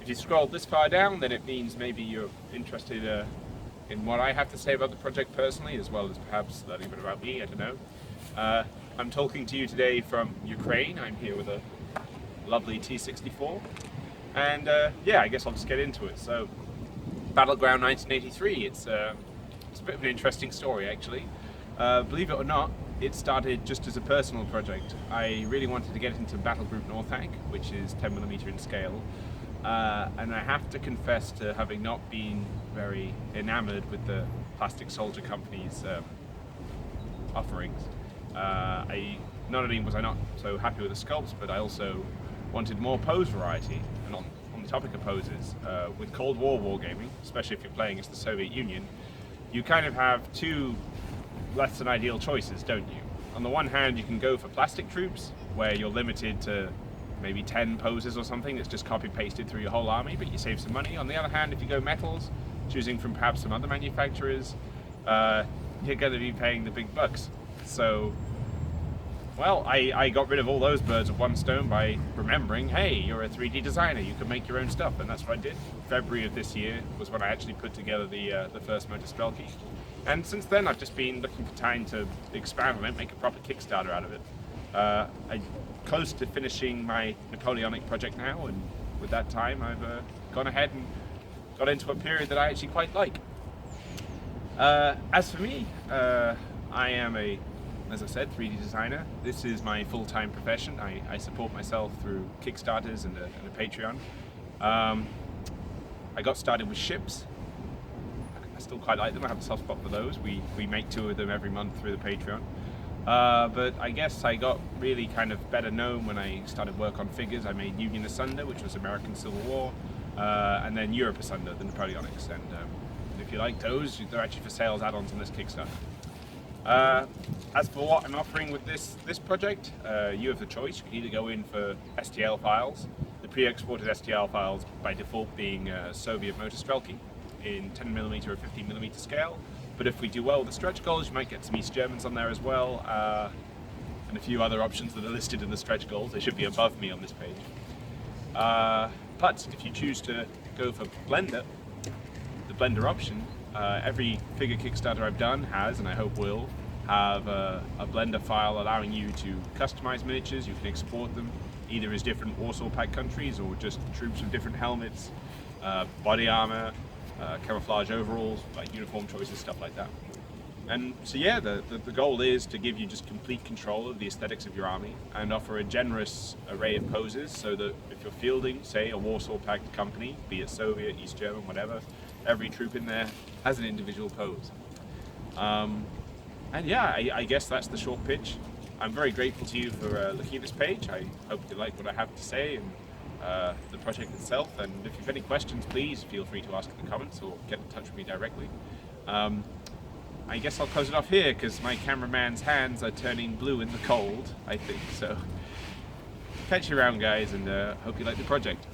If you scroll this far down, then it means maybe you're interested in what I have to say about the project personally, as well as perhaps learning a bit about me, I don't know. I'm talking to you today from Ukraine. I'm here with a lovely T-64. And yeah, I guess I'll just get into it. So, Battleground 1983, it's a bit of an interesting story actually. Believe it or not, it started just as a personal project. I really wanted to get into Battle Group Northanc, which is 10mm in scale. And I have to confess to having not been very enamored with the Plastic Soldier Company's offerings. Not only was I not so happy with the sculpts, but I also wanted more pose variety. And on the topic of poses, with Cold War wargaming, especially if you're playing as the Soviet Union, you kind of have two less than ideal choices, don't you? On the one hand, you can go for plastic troops, where you're limited to maybe 10 poses or something that's just copy-pasted through your whole army, but you save some money. On the other hand, if you go metals, choosing from perhaps some other manufacturers, you're going to be paying the big bucks. So, well, I got rid of all those birds with one stone by remembering, hey, you're a 3D designer, you can make your own stuff, and that's what I did. February of this year was when I actually put together the first Motor Strelky. And since then, I've just been looking for time to expand on it, make a proper Kickstarter out of it. I'm close to finishing my Napoleonic project now, and with that time, I've gone ahead and got into a period that I actually quite like. As for me, I am as I said, 3D designer. This is my full-time profession. I support myself through Kickstarters and a Patreon. I got started with ships. I still quite like them. I have a soft spot for those. We make 2 of them every month through the Patreon. But I guess I got really kind of better known when I started work on figures. I made Union Asunder, which was American Civil War, and then Europe Asunder, the Napoleonics. And if you like those, they're actually for sale as add-ons on this Kickstarter. As for what I'm offering with this project, you have the choice. You can either go in for STL files, the pre-exported STL files by default being Soviet Motor Strelky in 10mm or 15mm scale. But if we do well with the stretch goals, you might get some East Germans on there as well, and a few other options that are listed in the stretch goals. They should be above me on this page. But if you choose to go for Blender, the Blender option, every figure Kickstarter I've done has, and I hope will, have a Blender file allowing you to customize miniatures. You can export them either as different Warsaw Pact countries or just troops with different helmets, body armor, camouflage overalls, like uniform choices, stuff like that. And so yeah, the goal is to give you just complete control of the aesthetics of your army and offer a generous array of poses so that if you're fielding, say, a Warsaw Pact company, be it Soviet, East German, whatever, every troop in there has an individual pose. And yeah, I guess that's the short pitch. I'm very grateful to you for looking at this page. I hope you like what I have to say and the project itself, and if you have any questions, please feel free to ask in the comments or get in touch with me directly. I guess I'll close it off here because my cameraman's hands are turning blue in the cold, I think. So catch you around, guys, and hope you like the project.